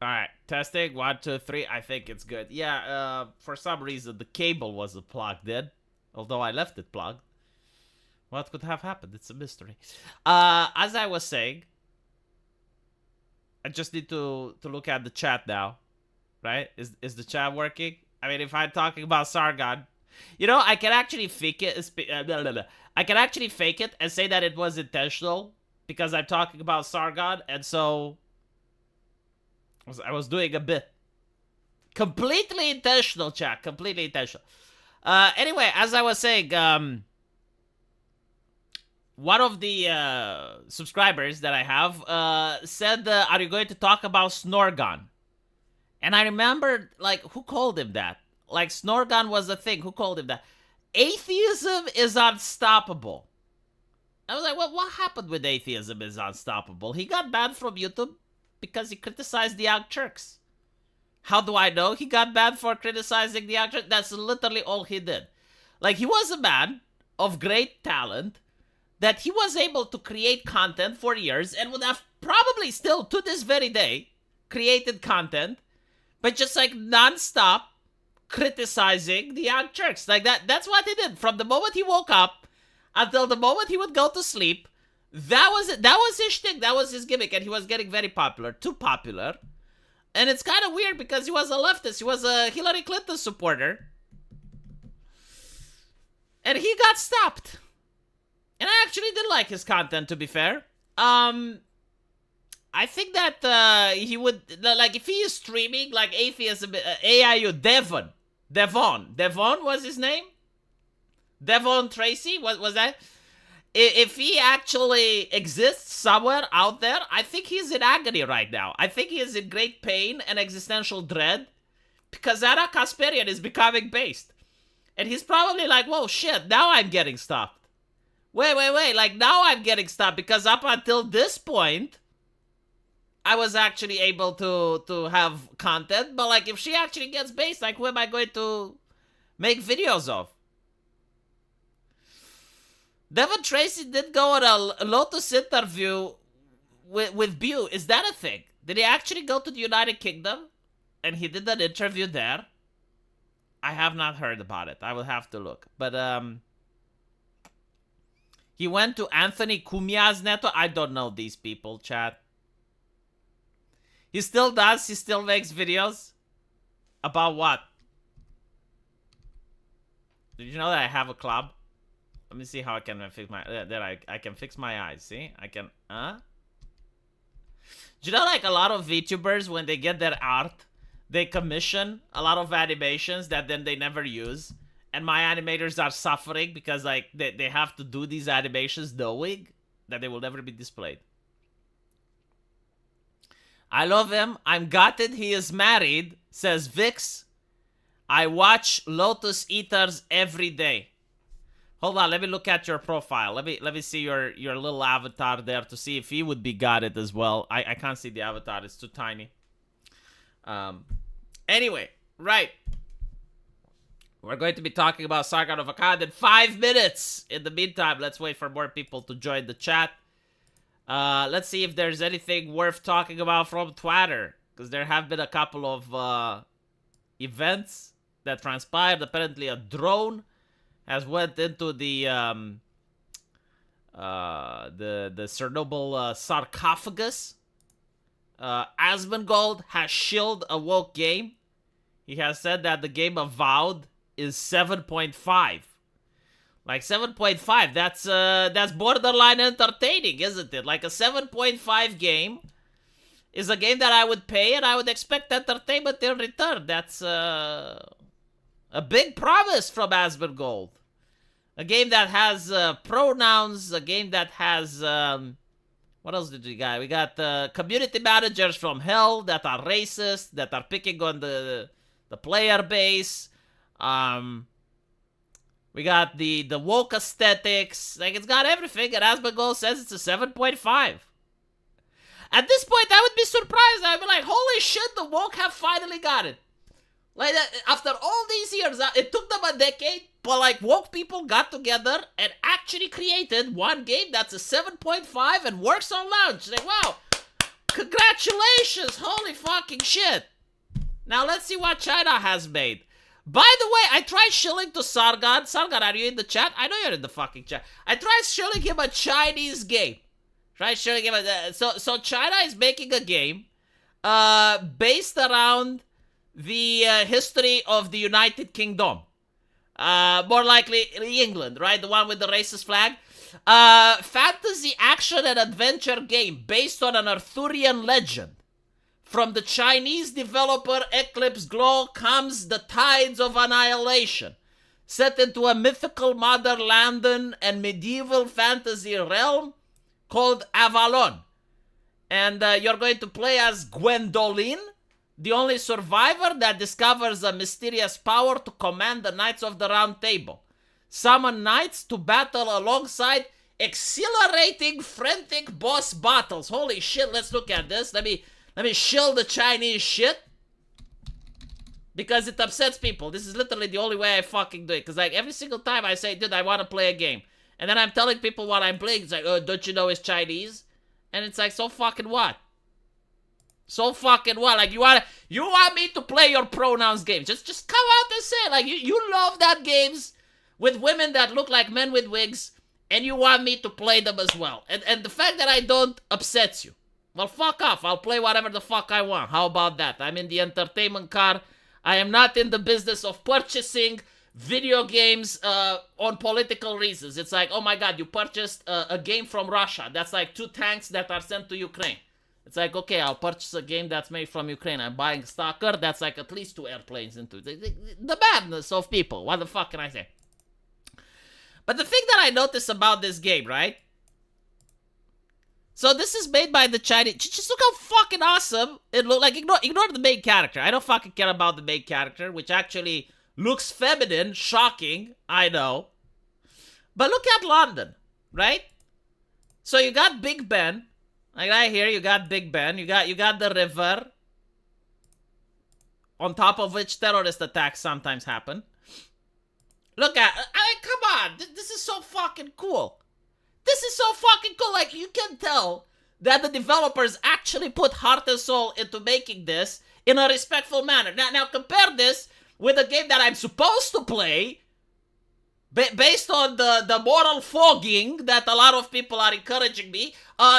All right, testing 1, 2, 3. I think it's good. Yeah. For some reason the cable wasn't plugged in, although I left it plugged. What could have happened? It's a mystery. As I was saying, I just need to look at the chat now, right? Is the chat working? I mean, if I'm talking about Sargon, you know, I can actually fake it. I can actually fake it and say that it was intentional because I'm talking about Sargon, and so I was doing a bit. Completely intentional, chat. Completely intentional. Anyway, as I was saying, one of the subscribers that I have said, are you going to talk about Snorgon? And I remembered, like, who called him that? Like, Snorgon was a thing. Who called him that? Atheism is unstoppable. I was like, well, what happened with atheism is unstoppable? He got banned from YouTube because he criticized the Young Turks. How do I know he got banned for criticizing the Young Turks? That's literally all he did. Like, he was a man of great talent that he was able to create content for years and would have probably still, to this very day, created content, but just like non-stop criticizing the Young Turks. Like that's what he did. From the moment he woke up until the moment he would go to sleep, that was it. That was his shtick. That was his gimmick, and he was getting very popular. Too popular. And it's kind of weird because he was a leftist. He was a Hillary Clinton supporter. And he got stopped. And I actually did like his content, to be fair. I think that he would, like, if he is streaming, like, atheism, AIU, Devon was his name? Devon Tracy, was that? If he actually exists somewhere out there, I think he's in agony right now. I think he is in great pain and existential dread because Zara Kasperian is becoming based. And he's probably like, whoa, shit, now I'm getting stopped. Wait, like, now I'm getting stopped because up until this point, I was actually able to have content. But, like, if she actually gets based, like, who am I going to make videos of? Devon Tracy did go on a Lotus interview with Bew. Is that a thing? Did he actually go to the United Kingdom? And he did an interview there? I have not heard about it. I will have to look. But, he went to Anthony Cumia's network. I don't know these people, chat. He still does. He still makes videos. About what? Did you know that I have a club? Let me see how I can fix my... I can fix my eyes. See? I can... Do you know, like, a lot of VTubers, when they get their art, they commission a lot of animations that then they never use. And my animators are suffering because, like, they have to do these animations knowing that they will never be displayed. I love him. I'm gutted he is married, says Vix. I watch Lotus Eaters every day. Hold on, let me look at your profile. Let me see your little avatar there to see if he would be gutted as well. I can't see the avatar. It's too tiny. Anyway, right. We're going to be talking about Sargon of Akkad in 5 minutes. In the meantime, let's wait for more people to join the chat. Let's see if there's anything worth talking about from Twitter. Because there have been a couple of events that transpired. Apparently a drone has went into the Chernobyl sarcophagus. Asmongold has shilled a woke game. He has said that the game Avowed is 7.5. Like 7.5, that's borderline entertaining, isn't it? Like a 7.5 game is a game that I would pay and I would expect entertainment in return. That's a big promise from Asmongold. A game that has pronouns, a game that has what else did we got? We got community managers from hell that are racist, that are picking on the player base. We got the woke aesthetics. Like, it's got everything, and Asmongold says it's a 7.5. At this point, I would be surprised. I'd be like, holy shit, the woke have finally got it. Like, after all these years, it took them a decade, but, like, woke people got together and actually created one game that's a 7.5 and works on launch. Like, wow. Congratulations! Holy fucking shit! Now let's see what China has made. By the way, I tried shilling to Sargon. Sargon, are you in the chat? I know you're in the fucking chat. I tried shilling him a Chinese game. Try shilling him so China is making a game based around the history of the United Kingdom. More likely England, right? The one with the racist flag. Fantasy action and adventure game based on an Arthurian legend. From the Chinese developer Eclipse Glow comes the Tides of Annihilation, set into a mythical modern London and medieval fantasy realm called Avalon. And you're going to play as Gwendoline, the only survivor that discovers a mysterious power to command the Knights of the Round Table. Summon knights to battle alongside exhilarating, frantic boss battles. Holy shit, let's look at this. Let me shill the Chinese shit. Because it upsets people. This is literally the only way I fucking do it. Because like every single time I say, dude, I want to play a game. And then I'm telling people what I'm playing. It's like, oh, don't you know it's Chinese? And it's like, so fucking what? So fucking what? Like you want me to play your pronouns games. Just come out and say it. Like you love that games with women that look like men with wigs. And you want me to play them as well. And the fact that I don't upsets you. Well, fuck off. I'll play whatever the fuck I want. How about that? I'm in the entertainment car. I am not in the business of purchasing video games on political reasons. It's like, oh my god, you purchased a game from Russia. That's like 2 tanks that are sent to Ukraine. It's like, okay, I'll purchase a game that's made from Ukraine. I'm buying a Stalker. That's like at least 2 airplanes into it. The madness of people. What the fuck can I say? But the thing that I noticed about this game, right? So this is made by the Chinese. Just look how fucking awesome it looks. Like, ignore the main character. I don't fucking care about the main character, which actually looks feminine, shocking, I know. But look at London, right? So you got Big Ben. Like right here, you got Big Ben. You got the river. On top of which terrorist attacks sometimes happen. Look at, come on. This is so fucking cool. This is so fucking cool. Like, you can tell that the developers actually put heart and soul into making this in a respectful manner. Now compare this with a game that I'm supposed to play based on the moral fogging that a lot of people are encouraging me.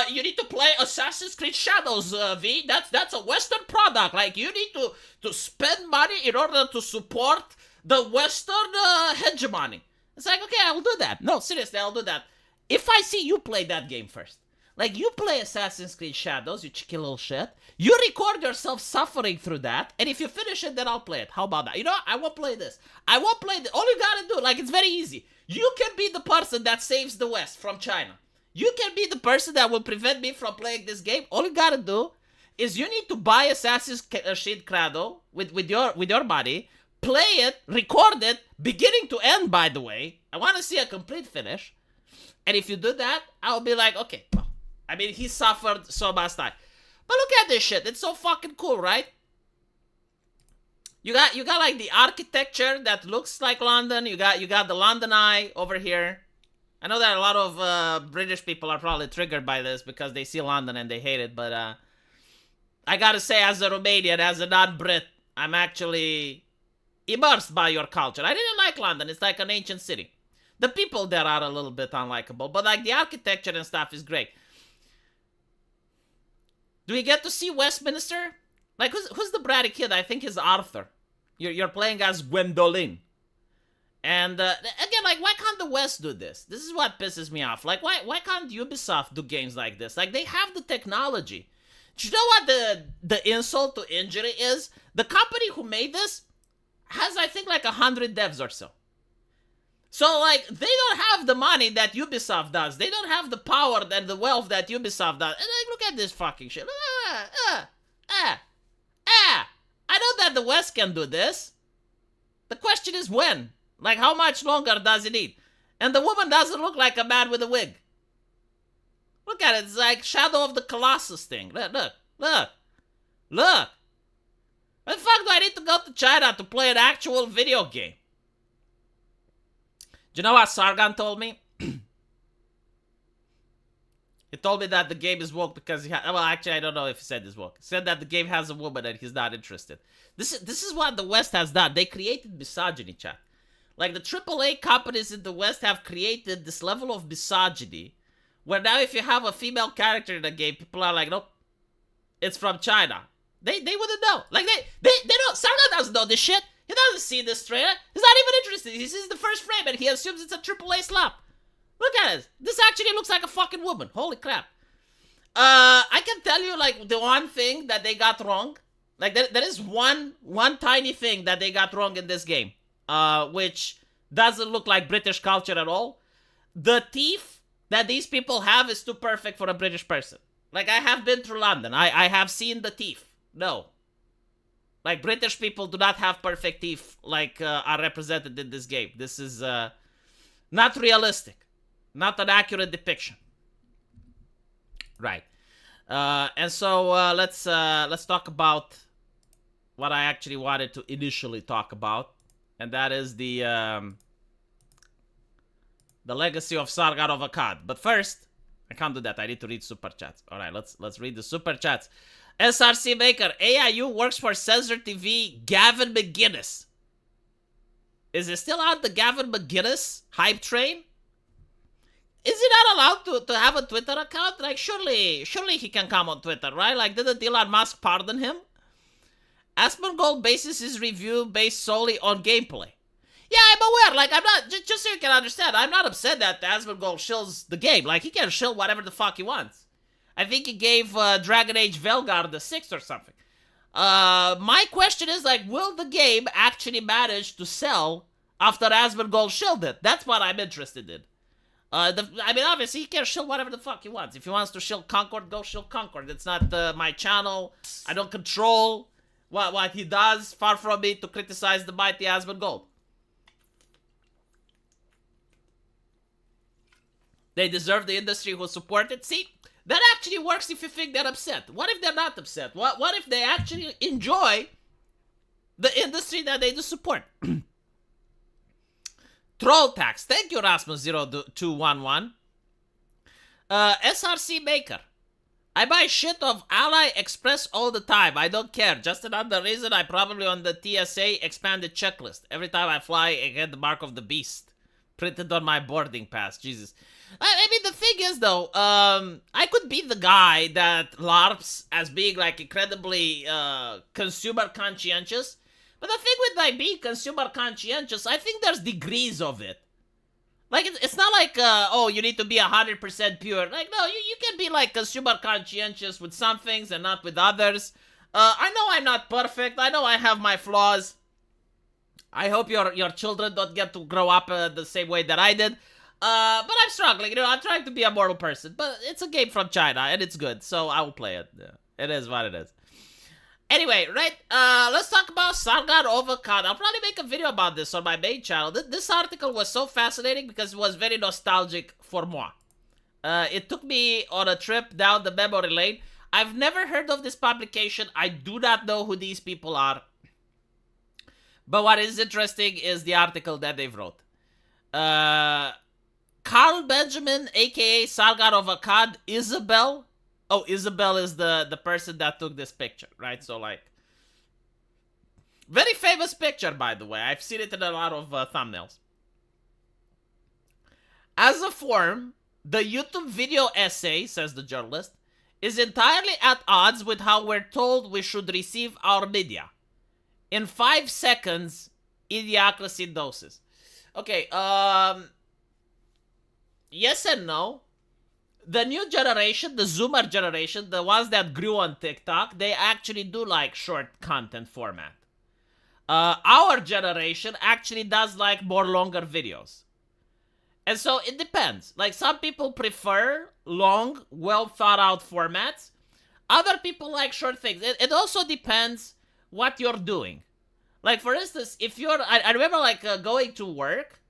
You need to play Assassin's Creed Shadows, V. That's a Western product. Like, you need to spend money in order to support the Western hegemony. It's like, okay, I will do that. No, seriously, I'll do that. If I see you play that game first, like you play Assassin's Creed Shadows, you cheeky little shit, you record yourself suffering through that, and if you finish it, then I'll play it. How about that? You know, I won't play this. I won't play this. All you gotta do, like, it's very easy. You can be the person that saves the West from China. You can be the person that will prevent me from playing this game. All you gotta do is you need to buy Assassin's Creed Credo with your body, play it, record it, beginning to end, by the way. I want to see a complete finish. And if you do that, I'll be like, okay, well, I mean, he suffered, so must I. But look at this shit. It's so fucking cool, right? You got like the architecture that looks like London. You got the London Eye over here. I know that a lot of British people are probably triggered by this because they see London and they hate it. But I gotta say, as a Romanian, as a non-Brit, I'm actually immersed by your culture. I didn't like London. It's like an ancient city. The people there are a little bit unlikable, but like the architecture and stuff is great. Do we get to see Westminster? Like who's the bratty kid? I think he's Arthur. You're playing as Gwendoline. And again, like why can't the West do this? This is what pisses me off. Like why can't Ubisoft do games like this? Like they have the technology. Do you know what the insult to injury is? The company who made this has I think like 100 devs or so. So, like, they don't have the money that Ubisoft does. They don't have the power and the wealth that Ubisoft does. And, like, look at this fucking shit. I know that the West can do this. The question is when. Like, how much longer does it need? And the woman doesn't look like a man with a wig. Look at it. It's like Shadow of the Colossus thing. Look. Why the fuck do I need to go to China to play an actual video game? Do you know what Sargon told me? He He told me that the game is woke because well, actually, I don't know if he said this woke. He said that the game has a woman and he's not interested. This is what the West has done. They created misogyny, chat. Like, the AAA companies in the West have created this level of misogyny where now if you have a female character in the game, people are like, nope, it's from China. They wouldn't know. Like, they don't, Sargon doesn't know this shit. He doesn't see this trailer. He's not even interested. He sees the first frame and he assumes it's a AAA slap. Look at it. This actually looks like a fucking woman. Holy crap. I can tell you, like, the one thing that they got wrong. Like, there is one tiny thing that they got wrong in this game. Which doesn't look like British culture at all. The teeth that these people have is too perfect for a British person. Like, I have been through London. I have seen the teeth. No. Like, British people do not have perfect teeth like are represented in this game. This is not realistic. Not an accurate depiction. Right. And so let's talk about what I actually wanted to initially talk about. And that is the legacy of Sargon of Akkad. But first, I can't do that. I need to read super chats. All right, let's read the super chats. SRC Maker, AIU works for Censor TV, Gavin McGuinness. Is it still on the Gavin McGuinness hype train? Is he not allowed to have a Twitter account? Like, surely he can come on Twitter, right? Like, didn't Elon Musk pardon him? Asmongold bases his review based solely on gameplay. Yeah, I'm aware. Like, I'm not, just so you can understand, I'm not upset that Asmongold shills the game. Like, he can shill whatever the fuck he wants. I think he gave Dragon Age Velgar the 6th or something. My question is, like, will the game actually manage to sell after Asmongold shilled it? That's what I'm interested in. I mean, obviously, he can shill whatever the fuck he wants. If he wants to shill Concord, go shill Concord. It's not my channel. I don't control what he does. Far from me to criticize the mighty Asmongold. They deserve the industry who support it. See, that actually works if you think they're upset. What if they're not upset? What if they actually enjoy the industry that they do support? Troll tax. Thank you, Rasmus0211. SRC Maker. I buy shit of Ally Express all the time. I don't care. Just another reason I probably on the TSA expanded checklist. Every time I fly, I get the mark of the beast printed on my boarding pass. Jesus. I mean, the thing is, though, I could be the guy that LARPs as being, like, incredibly consumer conscientious. But the thing with, like, being consumer conscientious, I think there's degrees of it. Like, it's not like, oh, you need to be 100% pure. Like, no, you can be, like, consumer conscientious with some things and not with others. I know I'm not perfect. I know I have my flaws. I hope your children don't get to grow up the same way that I did. But I'm struggling, you know, I'm trying to be a moral person. But it's a game from China, and it's good, so I will play it. Yeah, it is what it is. Anyway, right, let's talk about Sargon of Akkad. I'll probably make a video about this on my main channel. This article was so fascinating because it was very nostalgic for moi. It took me on a trip down the memory lane. I've never heard of this publication. I do not know who these people are. But what is interesting is the article that they've wrote. Carl Benjamin, a.k.a. Sargon of Akkad, Isabel. Oh, Isabel is the person that took this picture, right? So, like, very famous picture, by the way. I've seen it in a lot of thumbnails. As a form, the YouTube video essay, says the journalist, is entirely at odds with how we're told we should receive our media. In 5 seconds, idiocracy doses. Okay, yes and no. The new generation, the Zoomer generation, the ones that grew on TikTok, they actually do like short content format. Our generation actually does like more longer videos. And so it depends. Like, some people prefer long, well thought out formats. Other people like short things. It also depends what you're doing. Like, for instance, if you're, I remember like going to work,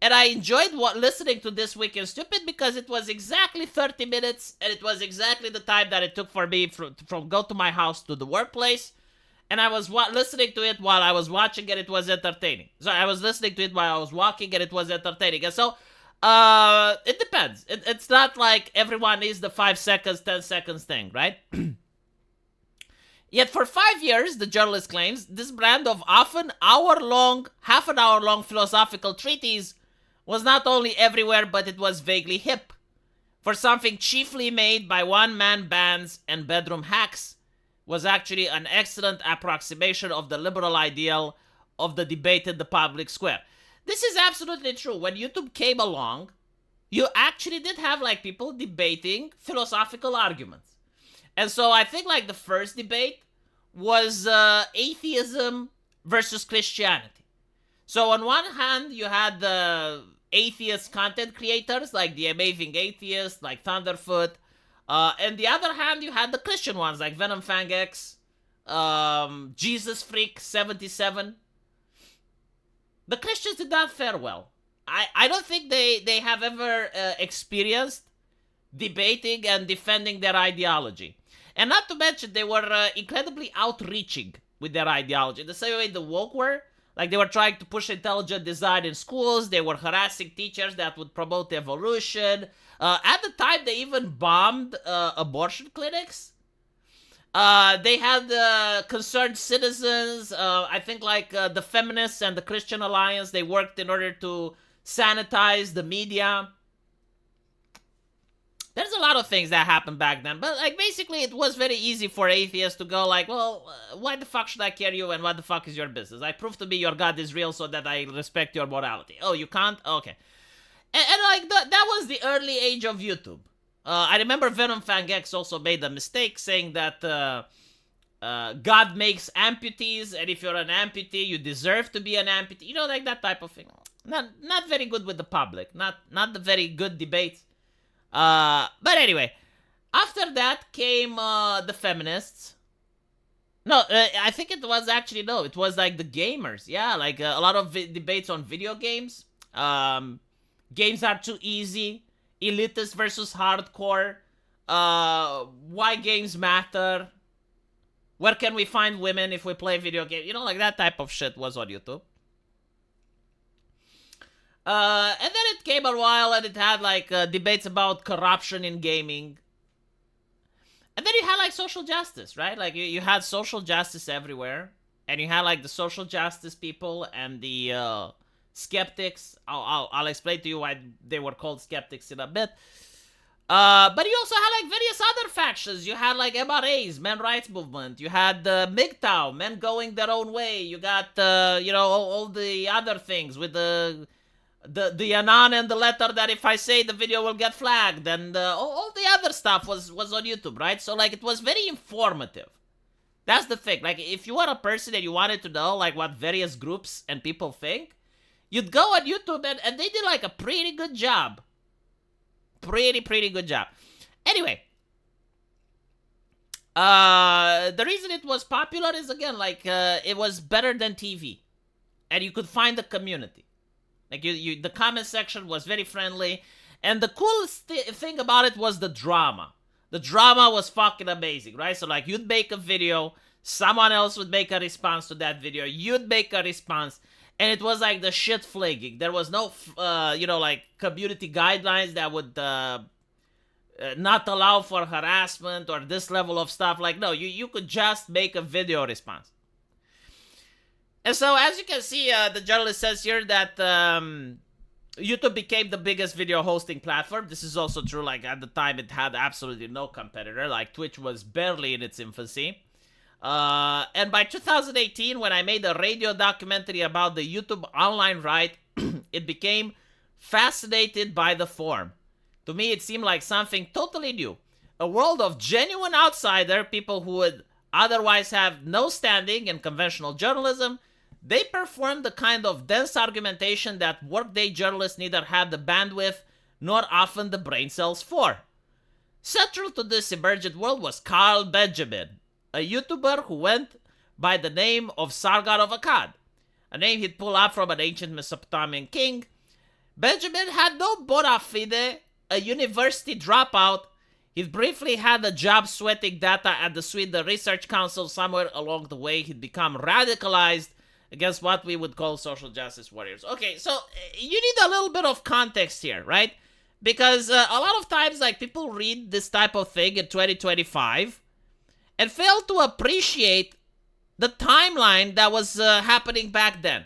and I enjoyed listening to This Week in Stupid because it was exactly 30 minutes, and it was exactly the time that it took for me from go to my house to the workplace. And I was listening to it while I was watching, and it was entertaining. So I was listening to it while I was walking, and it was entertaining. And so It depends. It's not like everyone is the 5 seconds, 10 seconds thing, right? Yet for 5 years, the journalist claims, this brand of often half an hour long philosophical treatise was not only everywhere, but it was vaguely hip. For something chiefly made by one-man bands and bedroom hacks, was actually an excellent approximation of the liberal ideal of the debate in the public square. This is absolutely true. When YouTube came along, you actually did have like people debating philosophical arguments. And so I think like the first debate was atheism versus Christianity. So on one hand, you had the atheist content creators like the Amazing Atheist, like Thunderfoot. And the other hand, you had the Christian ones like Venom Fang X, Jesus Freak 77. The Christians did not fare well. I don't think they have ever experienced debating and defending their ideology. And not to mention, they were incredibly outreaching with their ideology. The same way the woke were. Like, they were trying to push intelligent design in schools. They were harassing teachers that would promote evolution. At the time, they even bombed abortion clinics. They had concerned citizens. I think like the feminists and the Christian Alliance, they worked in order to sanitize the media. There's a lot of things that happened back then, but like basically it was very easy for atheists to go like, well, why the fuck should I care you and what the fuck is your business? I prove to me your God is real so that I respect your morality. Oh, you can't? Okay. And like that was the early age of YouTube. I remember Venom Fang X also made a mistake saying that God makes amputees, and if you're an amputee, you deserve to be an amputee. You know, like that type of thing. Not very good with the public. Not the very good debates. But anyway, after that came the feminists. No, I think it was actually, no, it was like the gamers. Yeah, like a lot of debates on video games. Games are too easy. Elitist versus hardcore. Why games matter. Where can we find women if we play video games? You know, like that type of shit was on YouTube. And then it came a while and it had like debates about corruption in gaming. And then you had like social justice, right? Like you had social justice everywhere. And you had like the social justice people and the skeptics. I'll explain to you why they were called skeptics in a bit. But you also had like various other factions. You had like MRAs, Men Rights Movement. You had the MGTOW, men going their own way. You got all the other things with the anon and the letter that if I say the video will get flagged, and all the other stuff was on YouTube, right? So like it was very informative. That's the thing. Like if you were a person and you wanted to know like what various groups and people think, you'd go on YouTube and they did like a pretty good job. Pretty good job. Anyway, the reason it was popular is again like it was better than TV, and you could find the community. Like the comment section was very friendly, and the coolest thing about it was the drama. The drama was fucking amazing, right? So like you'd make a video, someone else would make a response to that video, you'd make a response, and it was like the shit flagging. There was no, like community guidelines that would not allow for harassment or this level of stuff. Like no, you could just make a video response. And so, as you can see, the journalist says here that YouTube became the biggest video hosting platform. This is also true. Like, at the time, it had absolutely no competitor. Like, Twitch was barely in its infancy. And by 2018, when I made a radio documentary about the YouTube online right, it became fascinated by the form. To me, it seemed like something totally new. A world of genuine outsider, people who would otherwise have no standing in conventional journalism. They performed the kind of dense argumentation that workday journalists neither had the bandwidth nor often the brain cells for. Central to this emergent world was Carl Benjamin, a YouTuber who went by the name of Sargon of Akkad, a name he'd pull out from an ancient Mesopotamian king. Benjamin had no bona fide, a university dropout. He'd briefly had a job sweating data at the Sweden Research Council. Somewhere along the way, he'd become radicalized against what we would call social justice warriors. Okay, so you need a little bit of context here, right? Because a lot of times, like, people read this type of thing in 2025 and fail to appreciate the timeline that was happening back then.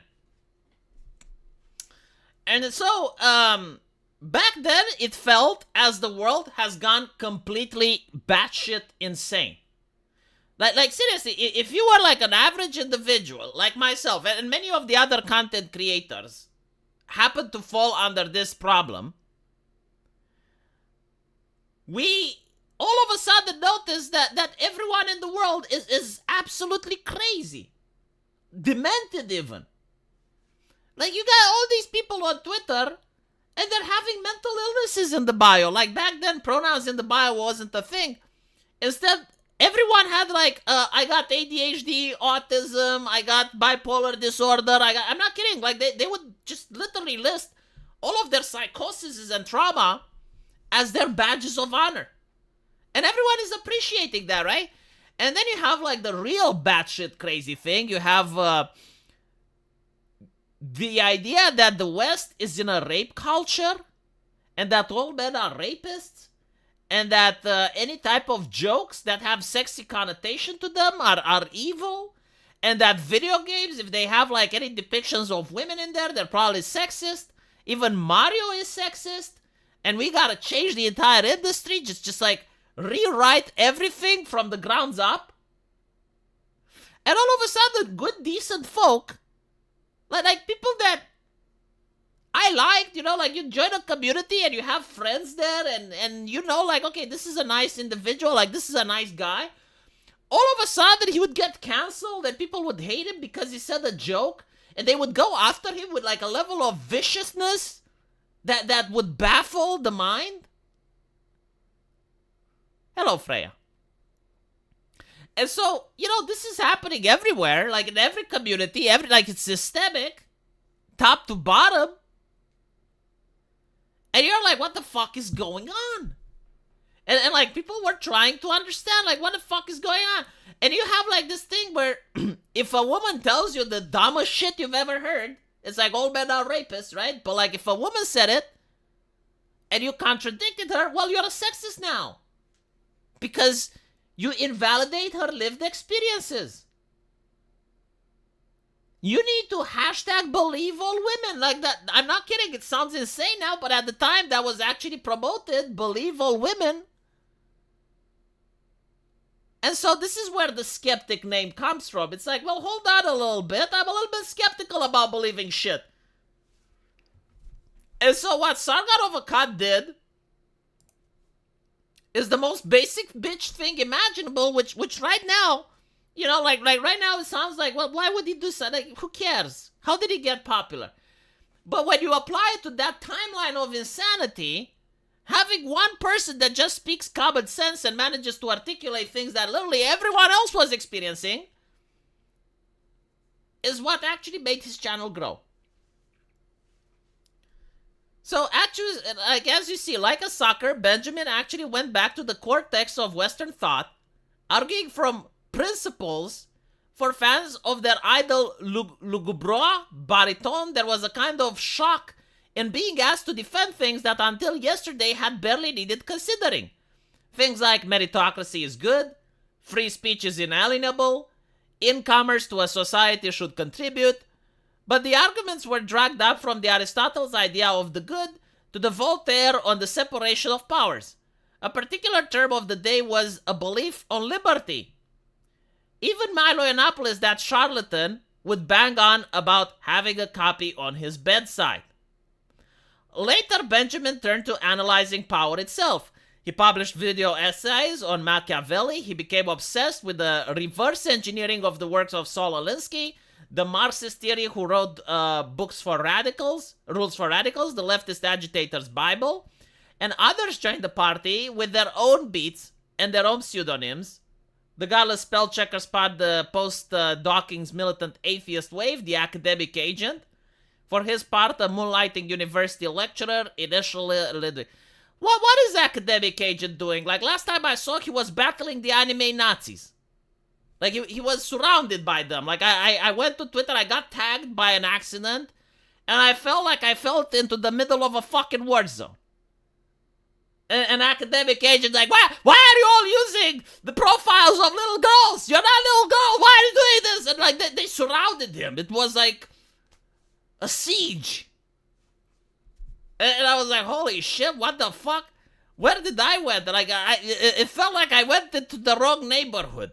And so, back then, it felt as the world has gone completely batshit insane. Like seriously, if you were like an average individual, like myself, and many of the other content creators happen to fall under this problem, we all of a sudden notice that everyone in the world is absolutely crazy. Demented even. Like, you got all these people on Twitter, and they're having mental illnesses in the bio. Like, back then, pronouns in the bio wasn't a thing. Instead, everyone had like, I got ADHD, autism, I got bipolar disorder, I'm not kidding. Like, they would just literally list all of their psychoses and trauma as their badges of honor. And everyone is appreciating that, right? And then you have like the real batshit crazy thing. You have the idea that the West is in a rape culture and that all men are rapists and that any type of jokes that have sexy connotation to them are evil, and that video games, if they have like any depictions of women in there, they're probably sexist. Even Mario is sexist, and we gotta change the entire industry, just like rewrite everything from the grounds up. And all of a sudden, good, decent folk, like people that I liked, you know, like you join a community and you have friends there, and you know, like, okay, this is a nice individual, like this is a nice guy. All of a sudden, he would get canceled and people would hate him because he said a joke, and they would go after him with like a level of viciousness that would baffle the mind. Hello, Freya. And so, you know, this is happening everywhere, like in every community, like it's systemic, top to bottom. And you're like, what the fuck is going on? And like, people were trying to understand, like, what the fuck is going on? And you have like this thing where if a woman tells you the dumbest shit you've ever heard, it's like all men are rapists, right? But like, if a woman said it and you contradicted her, well, you're a sexist now. Because you invalidate her lived experiences. You need to hashtag believe all women. Like that. I'm not kidding. It sounds insane now, but at the time that was actually promoted, believe all women. And so this is where the skeptic name comes from. It's like, well, hold on a little bit. I'm a little bit skeptical about believing shit. And so what Sargon of Akkad did is the most basic bitch thing imaginable, which right now, you know, like right now it sounds like, well, why would he do so? Like, who cares? How did he get popular? But when you apply it to that timeline of insanity, having one person that just speaks common sense and manages to articulate things that literally everyone else was experiencing is what actually made his channel grow. So actually, like, as you see, like a sucker, Benjamin actually went back to the cortex of Western thought, arguing from principles for fans of their idol lugubre baritone. There was a kind of shock in being asked to defend things that until yesterday had barely needed considering. Things like meritocracy is good, free speech is inalienable, incomers to a society should contribute. But the arguments were dragged up from the Aristotle's idea of the good to the Voltaire on the separation of powers. A particular term of the day was a belief on liberty. Even Milo Yiannopoulos, that charlatan, would bang on about having a copy on his bedside. Later, Benjamin turned to analyzing power itself. He published video essays on Machiavelli. He became obsessed with the reverse engineering of the works of Saul Alinsky, the Marxist theory who wrote books for radicals, Rules for Radicals, the leftist agitator's Bible, and others joined the party with their own beats and their own pseudonyms. The godless spell checker spot the post-Dawkins militant atheist wave, the academic agent. For his part, a moonlighting university lecturer, initially... What is academic agent doing? Like, last time I saw, he was battling the anime Nazis. Like he was surrounded by them. Like I went to Twitter, I got tagged by an accident, and I felt like I fell into the middle of a fucking war zone. An academic agent like, why are you all using the profiles of little girls? You're not little girl. Why are you doing this? And like they surrounded him. It was like a siege. And I was like, holy shit, what the fuck? Where did I went? Like it felt like I went into the wrong neighborhood.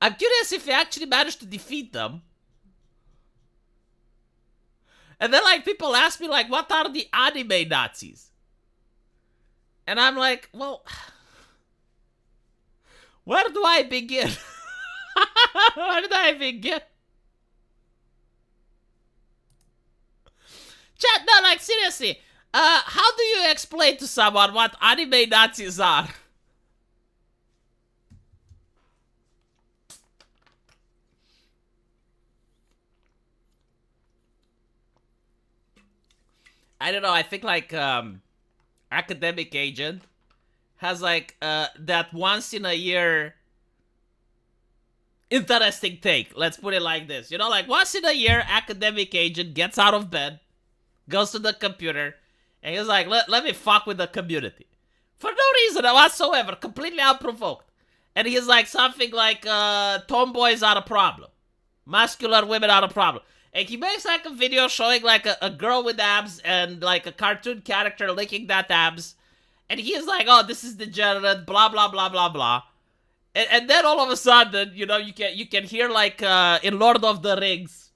I'm curious if he actually managed to defeat them. And then, like, people ask me, like, what are the anime Nazis? And I'm like, well, where do I begin? Where do I begin? Chat, no, like, seriously, how do you explain to someone what anime Nazis are? I don't know, I think, like, academic agent has, like, that once in a year interesting take. Let's put it like this. You know, like, once in a year, academic agent gets out of bed, goes to the computer, and he's like, let me fuck with the community. For no reason whatsoever, completely unprovoked. And he's like, something like, tomboys are a problem. Muscular women are a problem. And he makes like a video showing like a girl with abs and like a cartoon character licking that abs. And he's like, oh, this is degenerate, blah, blah, blah, blah, blah. And then all of a sudden, you know, you can hear like in Lord of the Rings,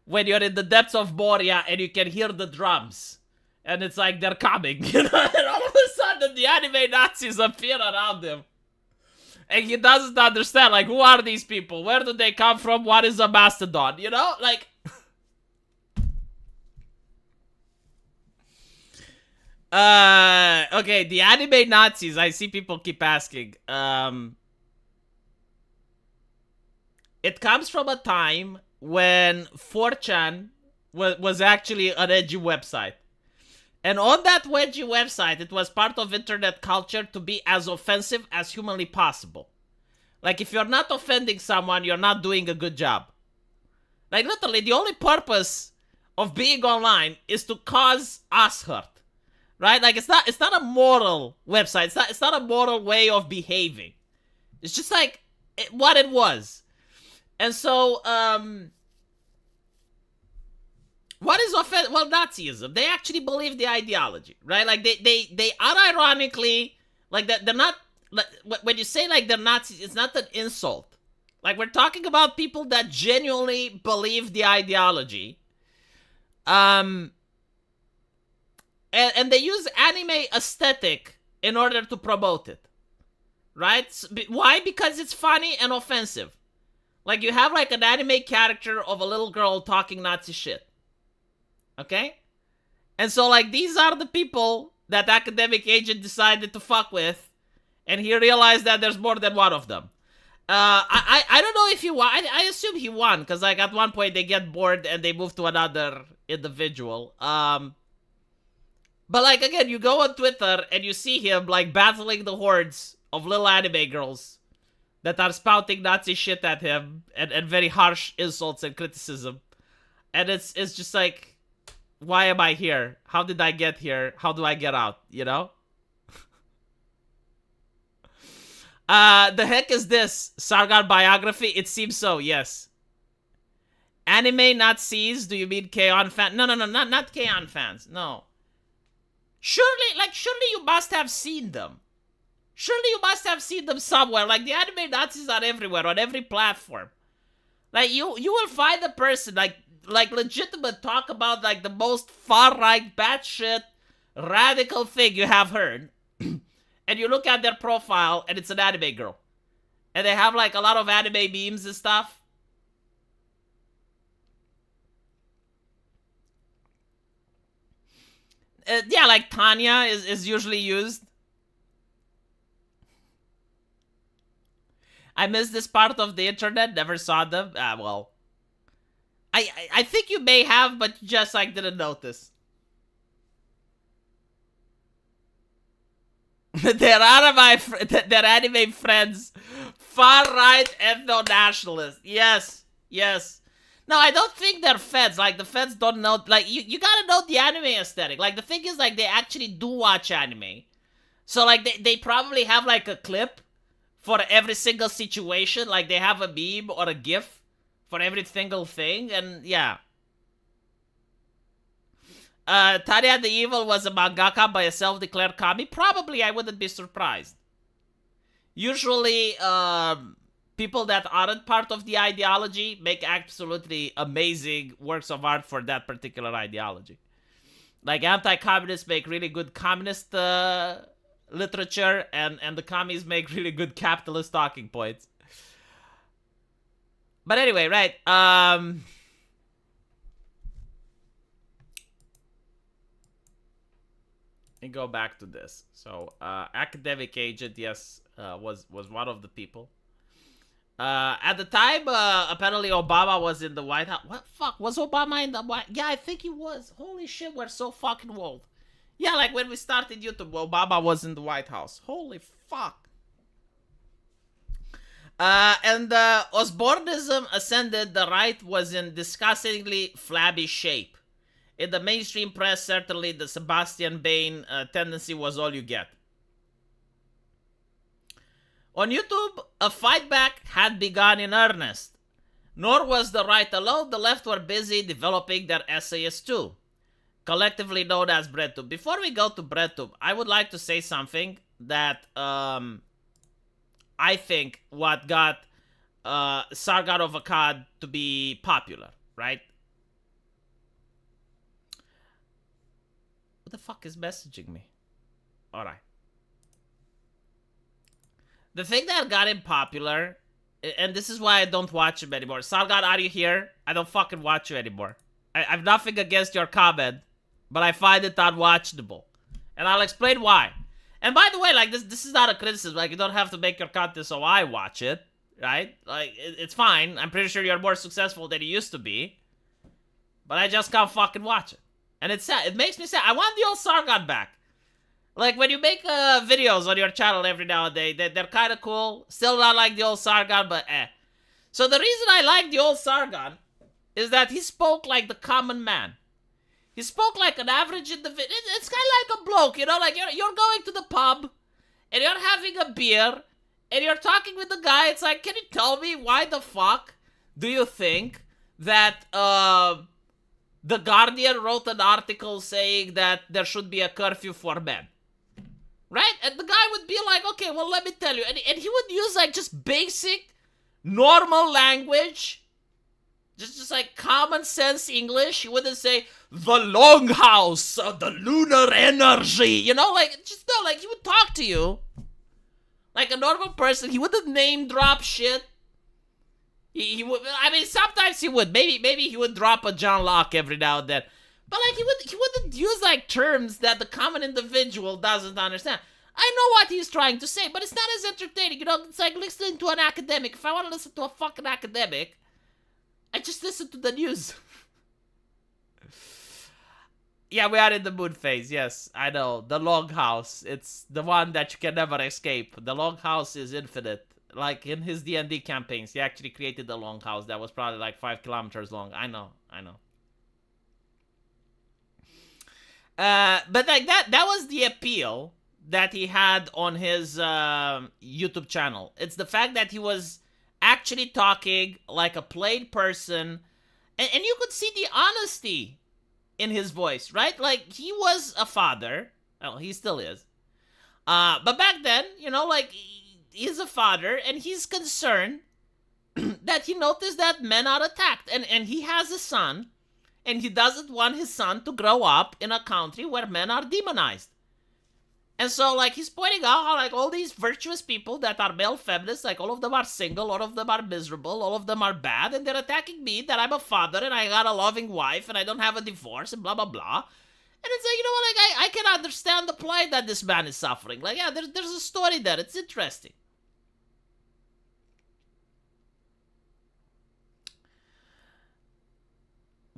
when you're in the depths of Moria and you can hear the drums. And it's like they're coming, you know? And all of a sudden the anime Nazis appear around him. And he doesn't understand, like, who are these people? Where do they come from? What is a mastodon? You know? Like... okay, the anime Nazis, I see people keep asking. It comes from a time when 4chan was actually an edgy website. And on that edgy website, it was part of internet culture to be as offensive as humanly possible. Like, if you're not offending someone, you're not doing a good job. Like, literally, the only purpose of being online is to cause us hurt. Right? Like, it's not a moral website. It's not a moral way of behaving. It's just like what it was. And so, what is offense? Well, Nazism. They actually believe the ideology, right? Like, they unironically, like, they're not, like, when you say, like, they're Nazis, it's not an insult. Like, we're talking about people that genuinely believe the ideology. And they use anime aesthetic in order to promote it. Right? Why? Because it's funny and offensive. Like, you have, like, an anime character of a little girl talking Nazi shit. Okay? And so, like, these are the people that academic agent decided to fuck with. And he realized that there's more than one of them. I don't know if he won. I assume he won. Because, like, at one point they get bored and they move to another individual. But, like, again, you go on Twitter and you see him, like, battling the hordes of little anime girls that are spouting Nazi shit at him and very harsh insults and criticism. And it's just like, why am I here? How did I get here? How do I get out? You know? The heck is this? Sargon biography? It seems so, yes. Anime Nazis? Do you mean K-On fans? No, not K-On fans. No. Surely you must have seen them. Surely you must have seen them somewhere. Like, the anime Nazis are everywhere, on every platform. Like, you will find a person, like legitimate talk about, like, the most far-right, batshit, radical thing you have heard. And you look at their profile, and it's an anime girl. And they have, like, a lot of anime memes and stuff. Yeah, like, Tanya is usually used. I missed this part of the internet, never saw them. Well. I think you may have, but just, like, didn't notice. their anime friends, far-right ethno-nationalists. Yes, yes. No, I don't think they're feds. Like, the feds don't know. Like, you gotta know the anime aesthetic. Like, the thing is, like, they actually do watch anime. So, like, they probably have, like, a clip for every single situation. Like, they have a meme or a GIF for every single thing. And, yeah. Tanya the Evil was a mangaka by a self-declared kami. Probably, I wouldn't be surprised. Usually, people that aren't part of the ideology make absolutely amazing works of art for that particular ideology. Like, anti-communists make really good communist literature, and the commies make really good capitalist talking points. But anyway, right, and go back to this. So, academic agent, yes, was one of the people. At the time, apparently Obama was in the White House. What fuck? Was Obama in the White? Yeah, I think he was. Holy shit, we're so fucking old. Yeah, like when we started YouTube, Obama was in the White House. Holy fuck. And Osbornism ascended. The right was in disgustingly flabby shape. In the mainstream press, certainly the Sebastian Bain tendency was all you get. On YouTube, a fight back had begun in earnest. Nor was the right alone. The left were busy developing their essayists too, collectively known as BreadTube. Before we go to BreadTube, I would like to say something that I think what got Sargon of Akkad to be popular, right? What the fuck is messaging me? Alright. The thing that got him popular, and this is why I don't watch him anymore. Sargon, are you here? I don't fucking watch you anymore. I've nothing against your comment, but I find it unwatchable. And I'll explain why. And by the way, like, this is not a criticism. Like, you don't have to make your content so I watch it, right? Like, it's fine. I'm pretty sure you're more successful than you used to be. But I just can't fucking watch it. And it's sad. It makes me sad. I want the old Sargon back. Like, when you make videos on your channel every now and then, they're kind of cool. Still not like the old Sargon, but eh. So the reason I like the old Sargon is that he spoke like the common man. He spoke like an average individual. It's kind of like a bloke, you know? Like, you're going to the pub, and you're having a beer, and you're talking with the guy. It's like, can you tell me why the fuck do you think that The Guardian wrote an article saying that there should be a curfew for men? Right? And the guy would be like, okay, well, let me tell you. And he would use, like, just basic, normal language. Just like, common sense English. He wouldn't say, the longhouse of the lunar energy. You know, like, just, no, like, he would talk to you like a normal person. He wouldn't name drop shit. He would, I mean, sometimes he would. Maybe he would drop a John Locke every now and then. But, like, he wouldn't use, like, terms that the common individual doesn't understand. I know what he's trying to say, but it's not as entertaining. You know, it's like listening to an academic. If I want to listen to a fucking academic, I just listen to the news. Yeah, we are in the moon phase. Yes, I know. The longhouse. It's the one that you can never escape. The longhouse is infinite. Like, in his D&D campaigns, he actually created the longhouse that was probably, like, 5 kilometers long. I know. But like that was the appeal that he had on his YouTube channel. It's the fact that he was actually talking like a plain person, and you could see the honesty in his voice, right? Like, he was a father. Well, he still is. But back then, you know, like, he's a father, and he's concerned that he noticed that men are attacked, and he has a son. And he doesn't want his son to grow up in a country where men are demonized. And so, like, he's pointing out how, like, all these virtuous people that are male feminists, like, all of them are single, all of them are miserable, all of them are bad, and they're attacking me that I'm a father and I got a loving wife and I don't have a divorce and blah, blah, blah. And it's like, you know what, like, I can understand the plight that this man is suffering. Like, yeah, there's a story there. It's interesting.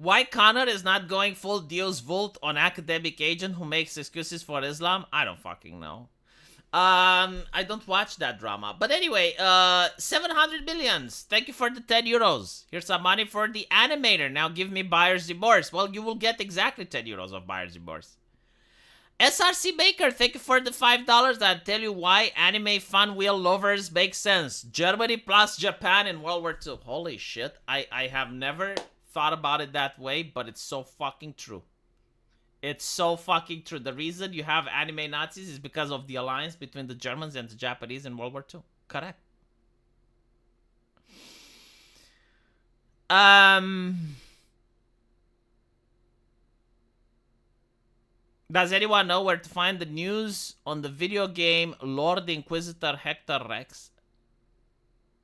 Why Connor is not going full Dios Vult on academic agent who makes excuses for Islam? I don't fucking know. I don't watch that drama. But anyway, 700 millions. Thank you for the 10 euros. Here's some money for the animator. Now give me buyer's remorse. Well, you will get exactly 10 euros of buyer's remorse. SRC Baker, thank you for the $5. I'll tell you why anime fun wheel lovers make sense. Germany plus Japan in World War II. Holy shit. I have never thought about it that way, but it's so fucking true. It's so fucking true. The reason you have anime Nazis is because of the alliance between the Germans and the Japanese in World War II. Correct. Does anyone know where to find the news on the video game Lord Inquisitor Hector Rex?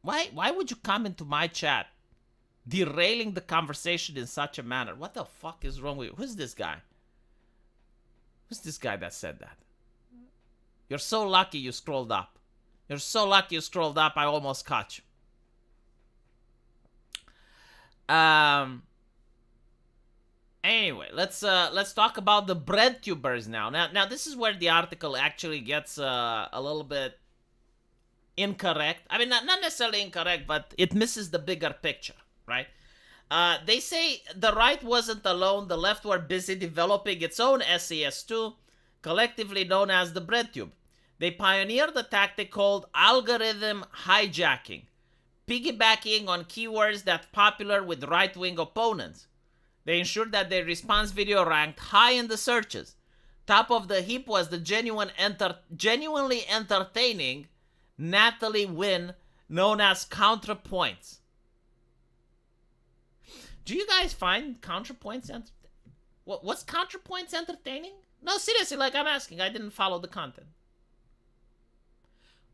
Why would you come into my chat derailing the conversation in such a manner? What the fuck is wrong with you? Who's this guy? Who's this guy that said that? You're so lucky you scrolled up. You're so lucky you scrolled up, I almost caught you. Anyway, let's talk about the BreadTubers now. Now this is where the article actually gets a little bit incorrect. I mean, not necessarily incorrect, but it misses the bigger picture, right? They say the right wasn't alone. The left were busy developing its own SES2, collectively known as the BreadTube. They pioneered a tactic called algorithm hijacking, piggybacking on keywords that popular with right-wing opponents. They ensured that their response video ranked high in the searches. Top of the heap was the genuinely entertaining Natalie Wynn, known as CounterPoints. Do you guys find CounterPoints what's CounterPoints entertaining? No, seriously, like I'm asking. I didn't follow the content.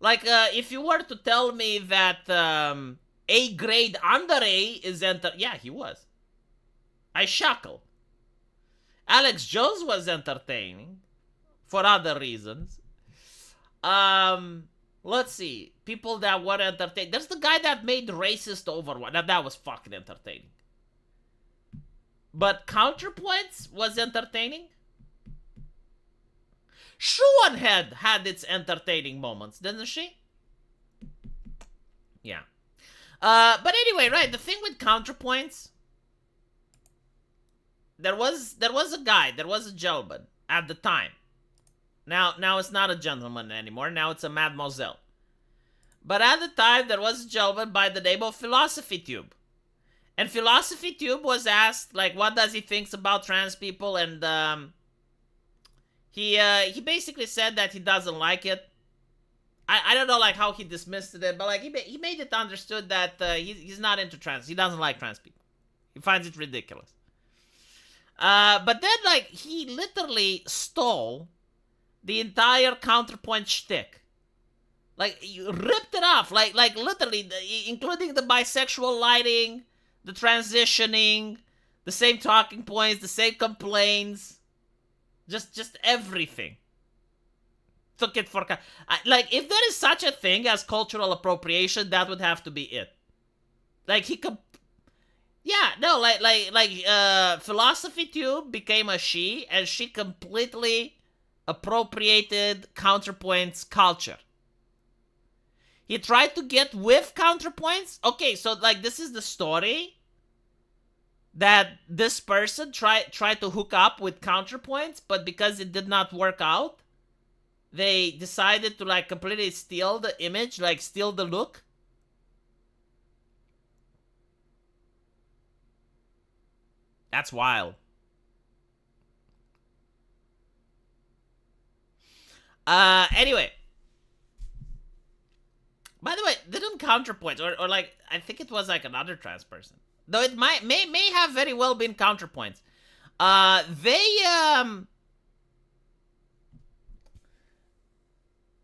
Like, if you were to tell me that A grade under A is yeah, he was. I chuckle. Alex Jones was entertaining for other reasons. Let's see. People that were entertaining. There's the guy that made racist Overwatch. That was fucking entertaining. But CounterPoints was entertaining. Shuanhead had its entertaining moments, didn't she? Yeah. But anyway, right, the thing with CounterPoints, there was a guy, there was a gentleman at the time. Now it's not a gentleman anymore. Now it's a mademoiselle. But at the time, there was a gentleman by the name of PhilosophyTube. And PhilosophyTube was asked, like, what does he thinks about trans people? And he basically said that he doesn't like it. I don't know, like, how he dismissed it, but, like, he made it understood that he's not into trans. He doesn't like trans people. He finds it ridiculous. But then, like, he literally stole the entire CounterPoint shtick. Like, you ripped it off. Like literally, including the bisexual lighting, the transitioning, the same talking points, the same complaints. Just everything. Took it for... Like, if there is such a thing as cultural appropriation, that would have to be it. Like, he could... Yeah, no, like PhilosophyTube became a she, and she completely appropriated CounterPoint's culture. He tried to get with CounterPoints. Okay, so, like, this is the story that this person tried to hook up with CounterPoints, but because it did not work out, they decided to, like, completely steal the image, like, steal the look. That's wild. Anyway. By the way, didn't CounterPoints, or like, I think it was like another trans person. Though it may have very well been CounterPoints.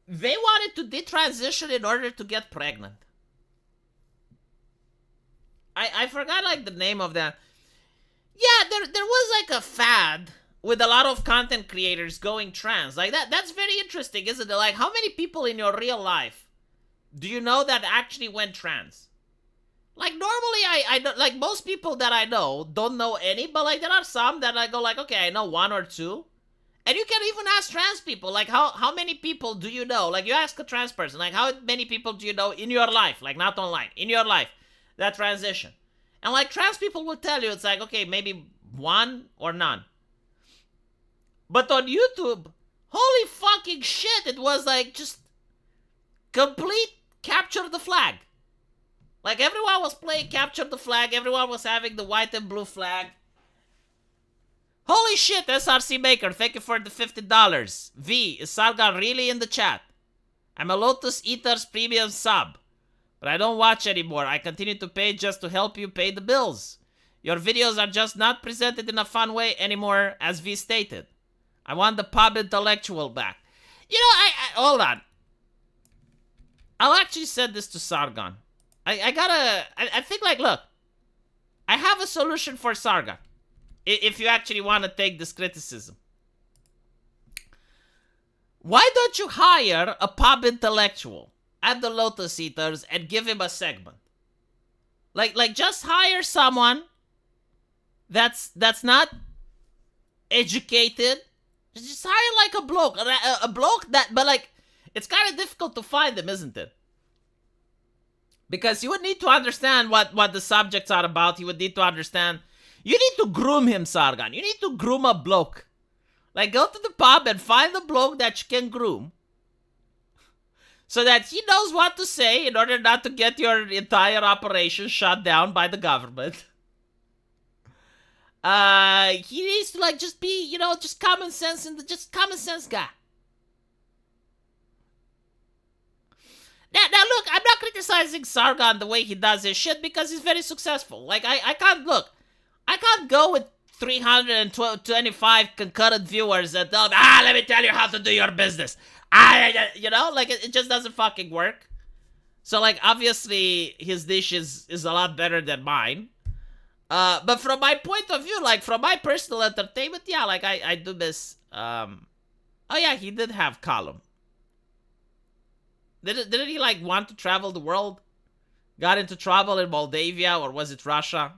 They wanted to detransition in order to get pregnant. I forgot, like, the name of that. Yeah, there was, like, a fad with a lot of content creators going trans. Like, that's very interesting, isn't it? Like, how many people in your real life do you know that actually went trans? Like, normally, I don't, like, most people that I know don't know any, but, like, there are some that I go, like, okay, I know one or two, And you can even ask trans people, like, how many people do you know? Like, you ask a trans person, like, how many people do you know in your life? Like, not online, in your life, that transition. And, like, trans people will tell you, it's like, okay, maybe one or none. But on YouTube, holy fucking shit, it was, like, just complete capture the flag. Like, everyone was playing capture the flag, everyone was having the white and blue flag. Holy shit, SRC Maker, thank you for the $50. V, is Sargon really in the chat? I'm a Lotus Eaters premium sub, but I don't watch anymore. I continue to pay just to help you pay the bills. Your videos are just not presented in a fun way anymore, as V stated. I want the pub intellectual back. You know, hold on. I'll actually send this to Sargon. I think, like, look, I have a solution for Sargon. If you actually want to take this criticism. Why don't you hire a pub intellectual at the Lotus Eaters and give him a segment? Like just hire someone that's not educated. Just hire like a bloke that, but like, it's kind of difficult to find them, isn't it? Because you would need to understand what the subjects are about. You would need to understand. You need to groom him, Sargon. You need to groom a bloke. Like, go to the pub and find the bloke that you can groom. So that he knows what to say in order not to get your entire operation shut down by the government. He needs to, like, just be, you know, just common sense and just common sense guy. Now, look, I'm not criticizing Sargon the way he does his shit because he's very successful. Like, I can't go with 325 concurrent viewers and tell me, let me tell you how to do your business. You know, like, it just doesn't fucking work. So, like, obviously, his dish is a lot better than mine. But from my point of view, like, from my personal entertainment, yeah, like, I do this. Oh, yeah, he did have column. Didn't he, like, want to travel the world? Got into trouble in Moldavia, or was it Russia?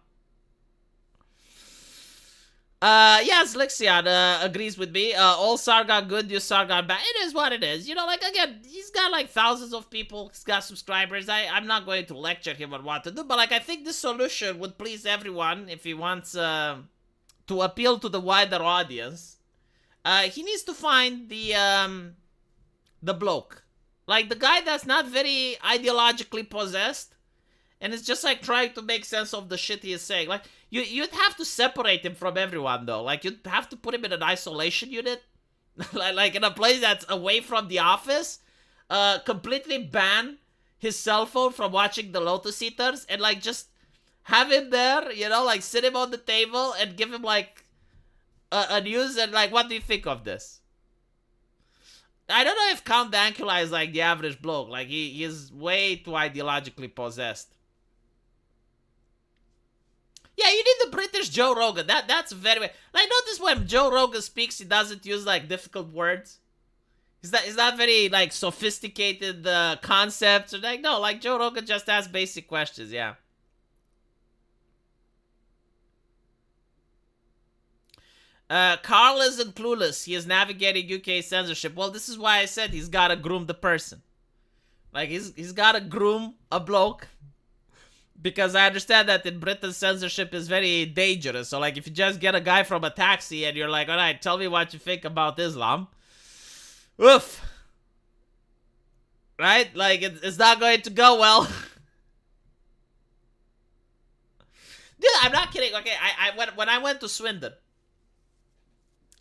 Yes, Lixian agrees with me. All Sargon good, you Sargon bad. It is what it is. You know, like, again, he's got, like, thousands of people. He's got subscribers. I'm not going to lecture him on what to do, but, like, I think this solution would please everyone if he wants to appeal to the wider audience. He needs to find the bloke. Like, the guy that's not very ideologically possessed and it's just, like, trying to make sense of the shit he is saying. Like, you'd have to separate him from everyone, though. Like, you'd have to put him in an isolation unit. like, in a place that's away from the office. Completely ban his cell phone from watching the Lotus Eaters. And, like, just have him there, you know, like, sit him on the table and give him, like, a news and, like, what do you think of this? I don't know if Count Dankula is, like, the average bloke. Like, he is way too ideologically possessed. Yeah, you need the British Joe Rogan. That's very... Like, notice when Joe Rogan speaks, he doesn't use, like, difficult words. He's not very, like, sophisticated concepts. Or, like, no, like, Joe Rogan just asks basic questions, yeah. Carl isn't clueless. He is navigating UK censorship. Well, this is why I said he's gotta groom the person. Like, he's gotta groom a bloke. Because I understand that in Britain, censorship is very dangerous. So, like, if you just get a guy from a taxi and you're like, alright, tell me what you think about Islam. Oof. Right? Like, it's not going to go well. Dude, I'm not kidding. Okay, when I went to Swindon,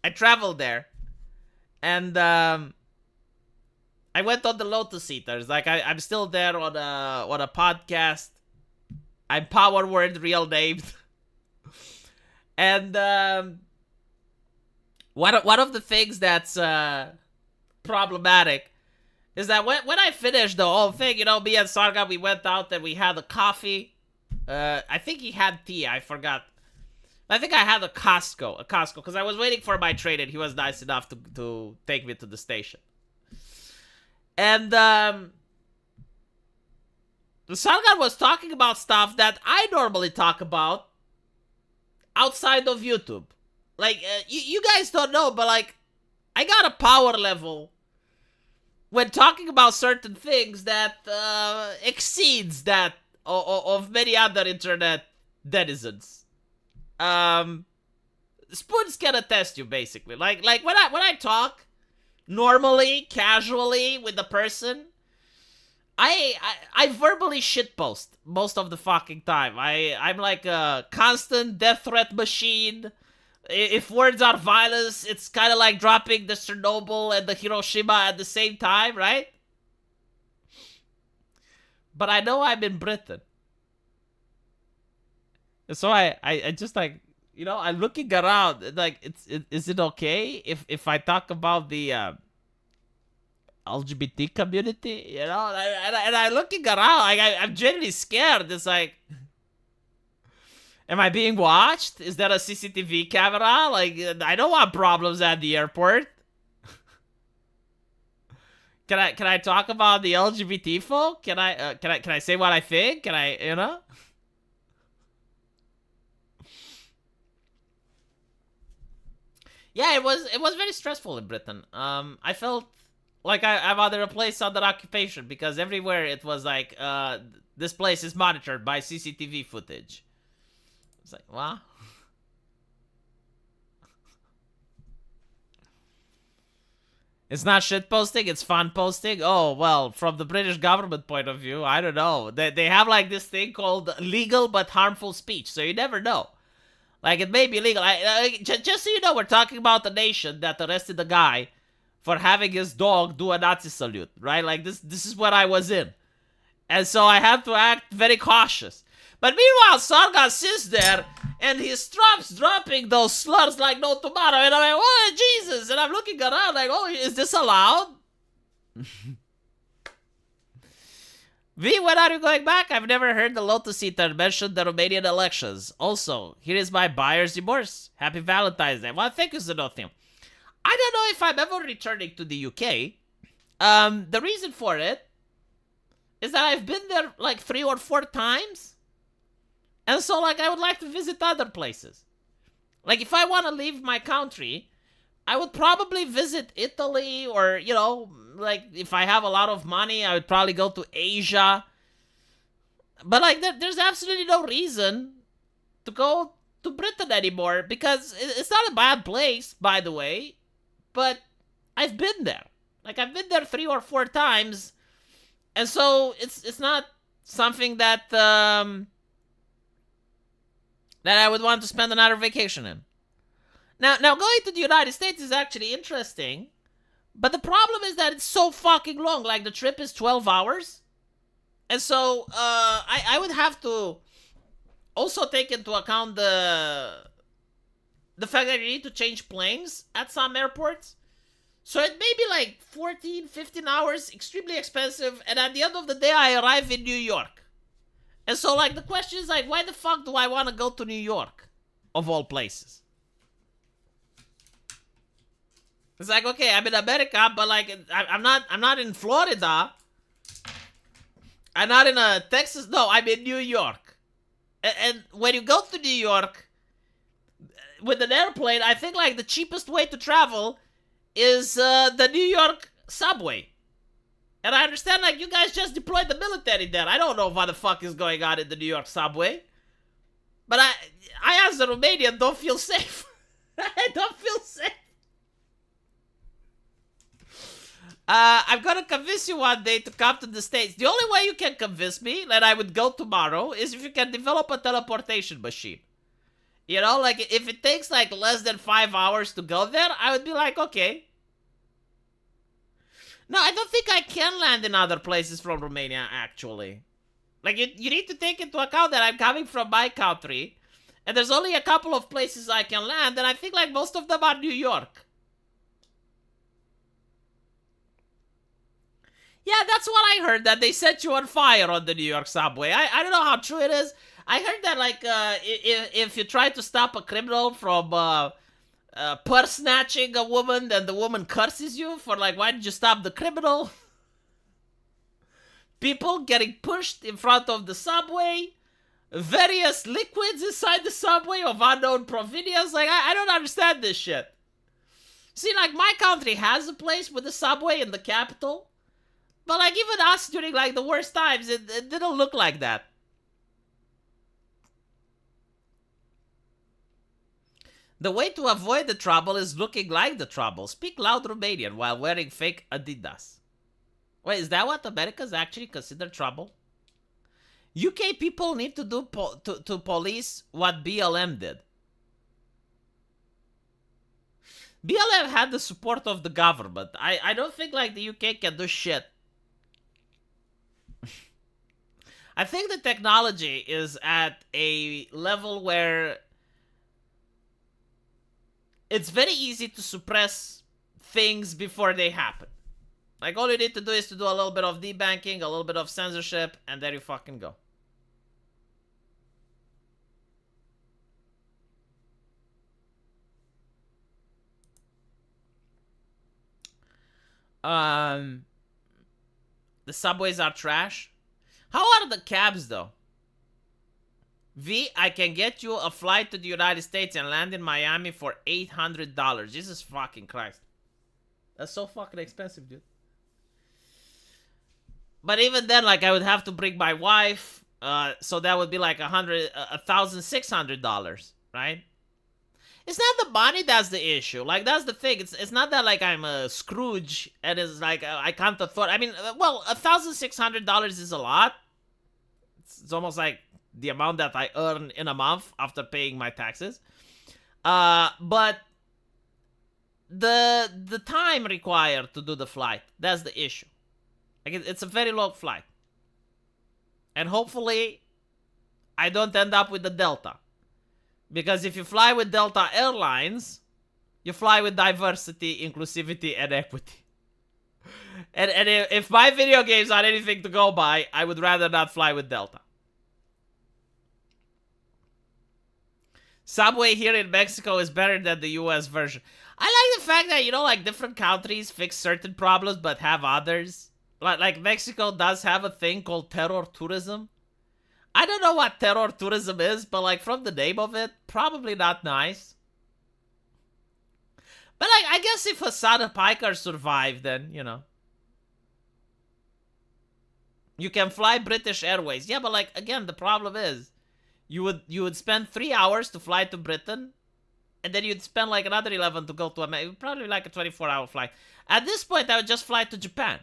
I traveled there. And, I went on the Lotus Eaters. Like, I'm still there on a podcast. I'm Power Word, real named. And one of the things that's problematic is that when I finished the whole thing, you know, me and Sargon, we went out and we had a coffee. I think he had tea. I forgot. I think I had a Costco, because I was waiting for my train and he was nice enough to take me to the station. And Sargon was talking about stuff that I normally talk about outside of YouTube. Like, you guys don't know, but, like, I got a power level when talking about certain things that exceeds that of many other internet denizens. Spoons can attest you basically. Like when I talk normally, casually with the person, I verbally shitpost most of the fucking time. I'm like a constant death threat machine. If words are violence, it's kind of like dropping the Chernobyl and the Hiroshima at the same time, right? But I know I'm in Britain. So I just like, you know, I'm looking around. Like, is it okay if I talk about the LGBT community? You know, and I'm looking around. Like, I'm genuinely scared. It's like, am I being watched? Is there a CCTV camera? Like, I don't want problems at the airport. Can I talk about the LGBT folk? Can I say what I think? Can I, you know? Yeah, it was very stressful in Britain. I felt like I'm under a place under occupation because everywhere it was like, this place is monitored by CCTV footage. It's like, wow. It's not shit posting, it's fun posting. Oh, well, from the British government point of view, I don't know. They have like this thing called legal but harmful speech, so you never know. Like, it may be legal. Just so you know, we're talking about the nation that arrested a guy for having his dog do a Nazi salute, right? Like, this is what I was in. And so I have to act very cautious. But meanwhile, Sargon sits there, and he stops dropping those slurs like no tomorrow. And I'm like, oh, Jesus. And I'm looking around like, oh, is this allowed? V, when are you going back? I've never heard the Lotus Eater mention the Romanian elections. Also, here is my buyer's remorse. Happy Valentine's Day. Well, thank you, Zenothim. I don't know if I'm ever returning to the UK. The reason for it is that I've been there like 3 or 4 times. And so, like, I would like to visit other places. Like, if I want to leave my country, I would probably visit Italy or, you know, like, if I have a lot of money, I would probably go to Asia. But, like, there's absolutely no reason to go to Britain anymore because it's not a bad place, by the way. But I've been there. Like, I've been there 3 or 4 times. And so, it's not something that I would want to spend another vacation in. Now going to the United States is actually interesting, but the problem is that it's so fucking long. Like, the trip is 12 hours. And so, I would have to also take into account the fact that you need to change planes at some airports. So it may be like 14, 15 hours, extremely expensive, and at the end of the day, I arrive in New York. And so, like, the question is, like, why the fuck do I want to go to New York, of all places? It's like, okay, I'm in America, but, like, I'm not in Florida. I'm not in Texas. No, I'm in New York. And when you go to New York with an airplane, I think, like, the cheapest way to travel is the New York subway. And I understand, like, you guys just deployed the military there. I don't know what the fuck is going on in the New York subway. But I as a Romanian, don't feel safe. I don't feel safe. I'm gonna convince you one day to come to the States. The only way you can convince me that I would go tomorrow is if you can develop a teleportation machine. You know, like, if it takes, like, less than 5 hours to go there, I would be like, okay. No, I don't think I can land in other places from Romania, actually. Like, you need to take into account that I'm coming from my country, and there's only a couple of places I can land, and I think, like, most of them are New York. Yeah, that's what I heard, that they set you on fire on the New York subway. I don't know how true it is. I heard that, like, if you try to stop a criminal from purse snatching a woman, then the woman curses you for, like, why did you stop the criminal? People getting pushed in front of the subway, various liquids inside the subway of unknown provenience. Like, I don't understand this shit. See, like, my country has a place with the subway in the capital, but like even us during like the worst times, it didn't look like that. The way to avoid the trouble is looking like the trouble. Speak loud Romanian while wearing fake Adidas. Wait, is that what Americans actually consider trouble? UK people need to do to police what BLM did. BLM had the support of the government. I don't think like the UK can do shit. I think the technology is at a level where it's very easy to suppress things before they happen. Like, all you need to do is to do a little bit of debanking, a little bit of censorship, and there you fucking go. The subways are trash. How are the cabs, though? V, I can get you a flight to the United States and land in Miami for $800. Jesus fucking Christ. That's so fucking expensive, dude. But even then, like, I would have to bring my wife. So that would be like $1,600, right? It's not the money that's the issue. Like, that's the thing. It's not that like I'm a Scrooge and it's like I can't afford. I mean, well, $1,600 is a lot. It's almost like the amount that I earn in a month after paying my taxes. But the time required to do the flight, that's the issue. Like, it's a very long flight. And hopefully I don't end up with the Delta. Because if you fly with Delta Airlines, you fly with diversity, inclusivity, and equity. And if my video games are anything to go by, I would rather not fly with Delta. Subway here in Mexico is better than the US version. I like the fact that, you know, like, different countries fix certain problems but have others. Like Mexico does have a thing called terror tourism. I don't know what terror tourism is, but like, from the name of it, probably not nice. But like, I guess if Hassan Piker survived, then, you know. You can fly British Airways. Yeah, but like, again, the problem is, you would spend 3 hours to fly to Britain, and then you'd spend like another 11 to go to America. Probably like a 24-hour flight. At this point, I would just fly to Japan.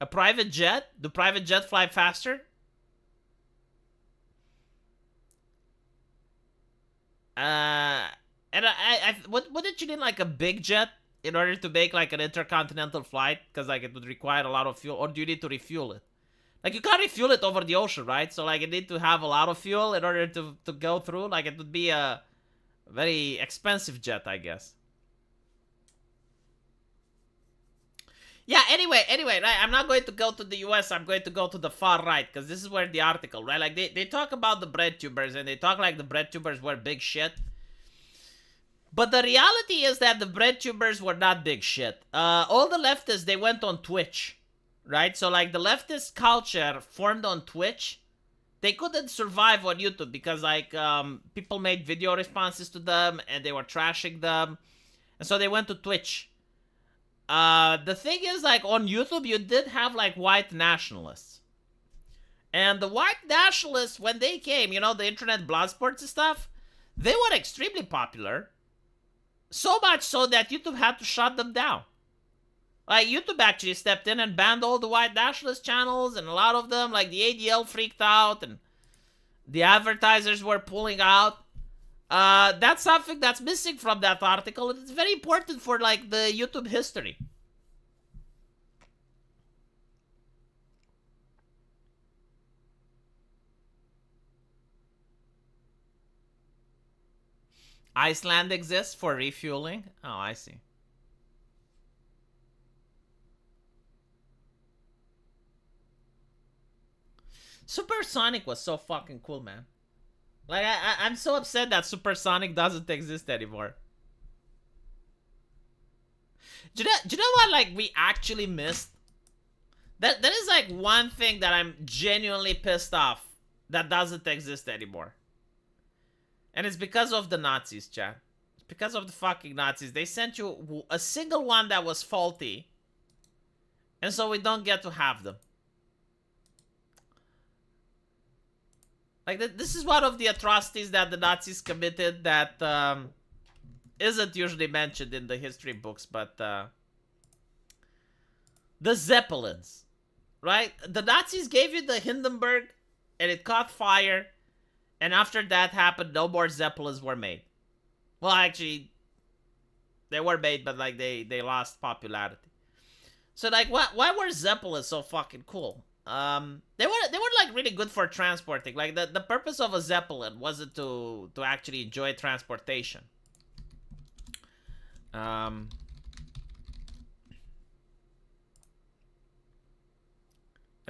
A private jet? Do private jet fly faster? And wouldn't you need like a big jet in order to make like an intercontinental flight? Because like it would require a lot of fuel. Or do you need to refuel it? Like, you can't refuel it over the ocean, right? So like, you need to have a lot of fuel in order to go through. Like, it would be a very expensive jet, I guess. Yeah, anyway, right, I'm not going to go to the US, I'm going to go to the far right, because this is where the article, right, like, they talk about the BreadTubers, and they talk like the BreadTubers were big shit. But the reality is that the BreadTubers were not big shit. All the leftists, they went on Twitch, right? So, like, the leftist culture formed on Twitch, they couldn't survive on YouTube, because, like, people made video responses to them, and they were trashing them, and so they went to Twitch. The thing is, like, on YouTube, you did have, like, white nationalists. And the white nationalists, when they came, you know, the internet blood sports and stuff, they were extremely popular. So much so that YouTube had to shut them down. Like, YouTube actually stepped in and banned all the white nationalist channels, and a lot of them, like, the ADL freaked out, and the advertisers were pulling out. That's something that's missing from that article. It's very important for, like, the YouTube history. Iceland exists for refueling? Oh, I see. Supersonic was so fucking cool, man. Like, I'm so upset that Supersonic doesn't exist anymore. Do you know what, like, we actually missed? That is, like, one thing that I'm genuinely pissed off that doesn't exist anymore. And it's because of the Nazis, chat. It's because of the fucking Nazis. They sent you a single one that was faulty. And so we don't get to have them. Like, this is one of the atrocities that the Nazis committed that isn't usually mentioned in the history books, but the Zeppelins, right? The Nazis gave you the Hindenburg, and it caught fire, and after that happened, no more Zeppelins were made. Well, actually, they were made, but like they lost popularity. So like, why were Zeppelins so fucking cool? They were like really good for transporting. Like the purpose of a Zeppelin wasn't to actually enjoy transportation. Let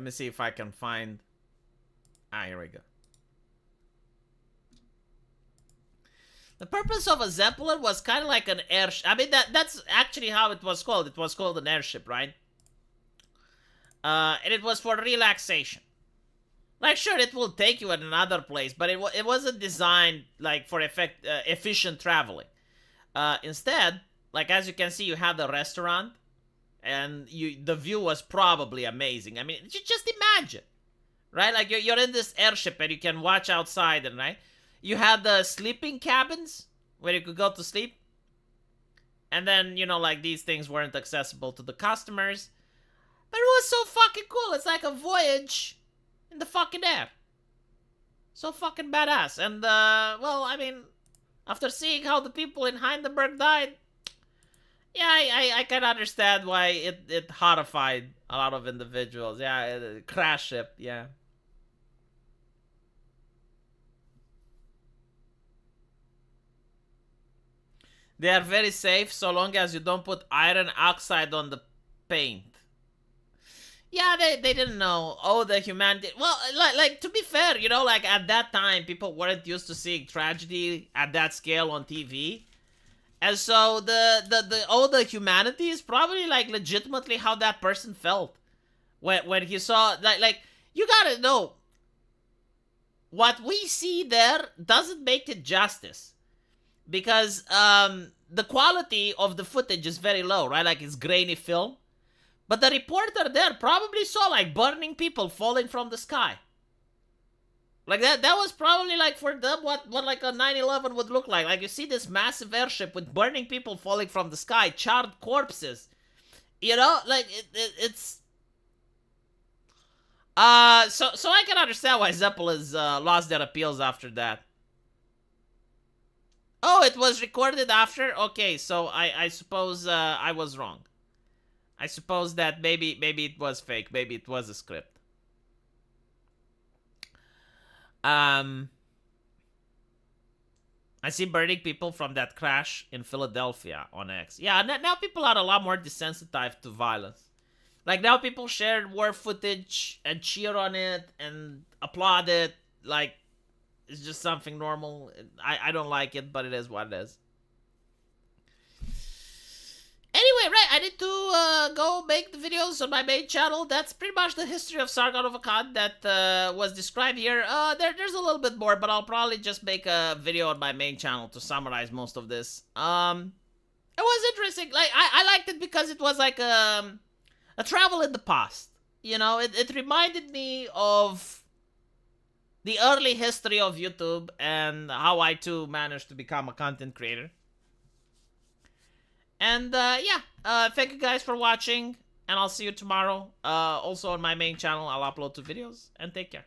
me see if I can find. Here we go. The purpose of a Zeppelin was kind of like an airship. I mean, that's actually how it was called. It was called an airship, right? And it was for relaxation. Like, sure, it will take you at another place, but it wasn't designed like for efficient traveling. Instead, like as you can see, you have the restaurant, and the view was probably amazing. I mean, just imagine, right? Like you're in this airship and you can watch outside, and right, you had the sleeping cabins where you could go to sleep, and then like these things weren't accessible to the customers. But it was so fucking cool. It's like a voyage in the fucking air. So fucking badass. And, well, I mean, after seeing how the people in Hindenburg died, yeah, I can understand why it horrified a lot of individuals. Yeah, crash ship, yeah. They are very safe so long as you don't put iron oxide on the paint. Yeah, they didn't know. Oh, the humanity. Well, like to be fair, like at that time, people weren't used to seeing tragedy at that scale on TV, and so the humanity is probably like legitimately how that person felt when he saw like you gotta know what we see there doesn't make it justice, because the quality of the footage is very low, right? Like it's grainy film. But the reporter there probably saw like burning people falling from the sky. Like that was probably like for them what like a 9/11 would look like. Like you see this massive airship with burning people falling from the sky, charred corpses. Like it's so I can understand why Zeppelins lost their appeals after that. Oh, it was recorded after? Okay, so I suppose I was wrong. I suppose that maybe it was fake. Maybe it was a script. I see burning people from that crash in Philadelphia on X. Yeah, now people are a lot more desensitized to violence. Like now people share war footage and cheer on it and applaud it. Like it's just something normal. I don't like it, but it is what it is. Anyway, right, I need to go make the videos on my main channel. That's pretty much the history of Sargon of Akkad that was described here. There's a little bit more, but I'll probably just make a video on my main channel to summarize most of this. It was interesting. Like, I liked it because it was like a travel in the past. It reminded me of the early history of YouTube and how I, too, managed to become a content creator. And, yeah, thank you guys for watching, and I'll see you tomorrow. Also on my main channel, I'll upload 2 videos, and take care.